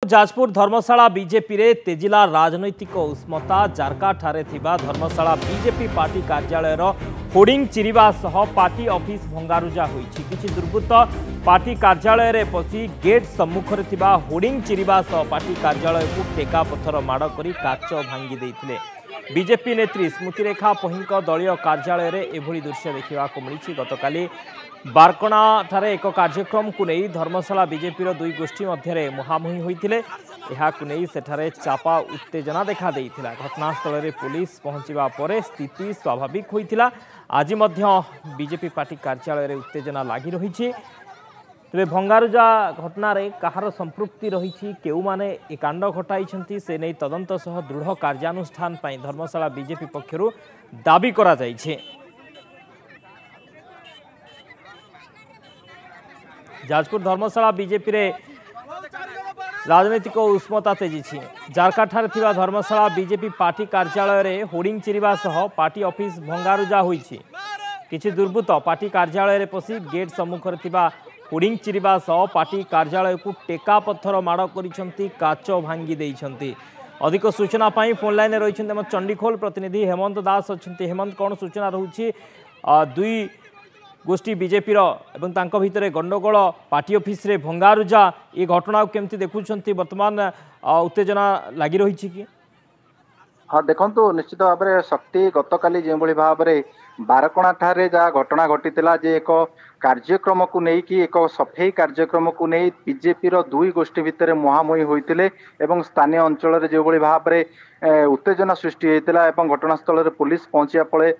जाजपुर धर्मशाला BJP रे तेजिला राजनैतिक उष्मता जारका ठारे थिबा धर्मशाला बीजेपी पार्टी कार्यालय होर्डिंग चिरिबा सह पार्टी ऑफिस भंगारुजा होईछि। किछि दुर्बृत्त पार्टी कार्यालय रे पसी गेट सम्मुख रे थिबा होर्डिंग चिरिबा सह पार्टी कार्यालय को टेका पत्थर माड़ करी काच भांगी देइथिले। बीजेपी नेत्री स्मृतिरेखा पहिंक दलीय कार्यालय रे एभली दृश्य देखा मिली। गतकाली बारकणा ठारे एक कार्यक्रम को नहीं धर्मशाला बीजेपी दुई गोष्ठी मध्य मुहांमुही होते सेठारे चापा उत्तेजना देखा देइथिला। घटनास्थल में पुलिस पहुंचवा पर स्थिति स्वाभाविक होइथिला। आज बीजेपी पार्टी कार्यालय में उत्तेजना लगी रही। तेरे भंगारुजा घटना रे कहार संपृक्ति रही केउ माने ए कांड घटाई से नहीं तदंत सह दृढ़ कार्यानुष्ठान पई धर्मशाला बीजेपी पक्षरु दाबी करा जाइछे। जाजपुर धर्मशाला बीजेपी रे राजनैतिक उष्मता तेजी जारका ठारे थिबा धर्मशाला बीजेपी पार्टी कार्यालय रे होर्डिंग चिरिबा सह पार्टी ऑफिस भंगारुजा होईछि। किछि दुर्बृत्त पार्टी कार्यालय रे पसी गेट सम्मुख रे थिबा होर्डिंग चिरिबा सह पार्टी कार्यालय को टेका पत्थर माड़ करिसंती काच भांगी देइसंती। अधिक सूचना पाई फोन लाइन रे रहिसंती हम चंडीखोल प्रतिनिधि हेमंत दास अछंती। हेमंत कोन सूचना रहुछि दुई गोष्ठी बीजेपी एवं तांको भितरे गंडगोल पार्टी ऑफिस रे भंगारुजा ये घटना केमती देखुछंती वर्तमान उत्तेजना लगी रही कि? हाँ देखो निश्चित भाव में शक्ति गतकाली जो भाव में बारकणा ठारे जहाँ घटना घटी जे एक कार्यक्रम को नहीं कि एक सफेई कार्यक्रम को नहीं बीजेपी दुई गोष्ठी भितर मुहांमुही होते एवं स्थानीय अंचल जो भाव में उत्तेजना सृष्टि होता है। घटनास्थल में पुलिस पहुंचा पड़े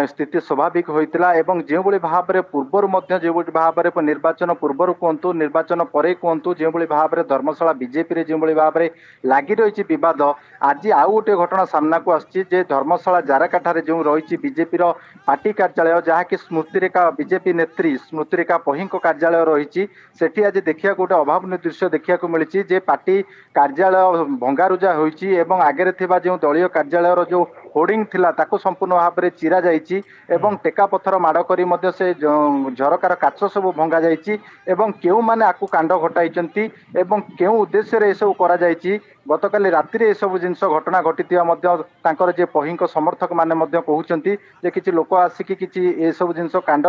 स्थिति स्वाभाविक होता है। जो भाव में पूर्वर जो भाव में निर्वाचन पूर्वर कहतु निर्वाचन पर कहतु जो भाव में धर्मशाला बीजेपी जो भाव में लगी रही बद आज आउ गोटे घटना सामना को आसी धर्मशाला जारका ठारे जो रही बीजेपी पार्टी कार्यालय जहाँकि स्मृतिरेखा बीजेपी नेत्री स्मृतिरेखा पहिंक कार्यालय रही सेठी आज देखा गोटे अभावन दृश्य देखा मिली जे पार्टी कार्यालय भंगारुजा होईची एवं आगे थिबा जो दलीय कार्यालय जो होर्डिंग थिला ताको संपूर्ण भाव में चिरा जाइछि एवं टेका पत्थर माड़ करी मध्य से झरकार काच सब भंगा जाइछि एवं केउ माने आकु कांड घटाइचंती एवं केउ उद्देश्य रे सब करा जाइछि। गतकाली राति रे सब जिनस घटना घटिथिया मध्य तांकर जे पहिंक समर्थक माने मध्य कहउचंती जे किछि लोक आसिकी किछि ए सब जिनस कांड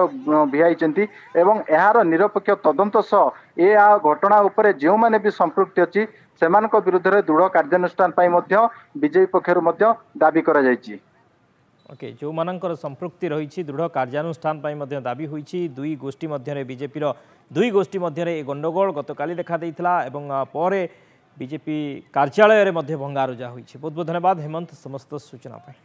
भियाइचंती एवं एहार निरपेक्ष तदंत सह ए घटना उपरे जो माने भी संपृक्ति अछि सेमानक विरुद्ध रे दृढ़ कार्यानुष्ठान पाई मध्य बीजेपी पक्षरु मध्य दाबी करा जाइछि। ओके जो मानकर संपृक्ति रही दृढ़ कार्यानुष्ठान पाई मध्य दाबी होईछि। दुई गोष्ठी मध्य बीजेपी दुई गोष्ठी मध्य गंडगोल गतकाली देखा देइथिला एवं परे बीजेपी कार्यालय रे मध्य भंगारुजा होईछि। बहुत बहुत धन्यवाद हेमंत समस्त सूचना पाई।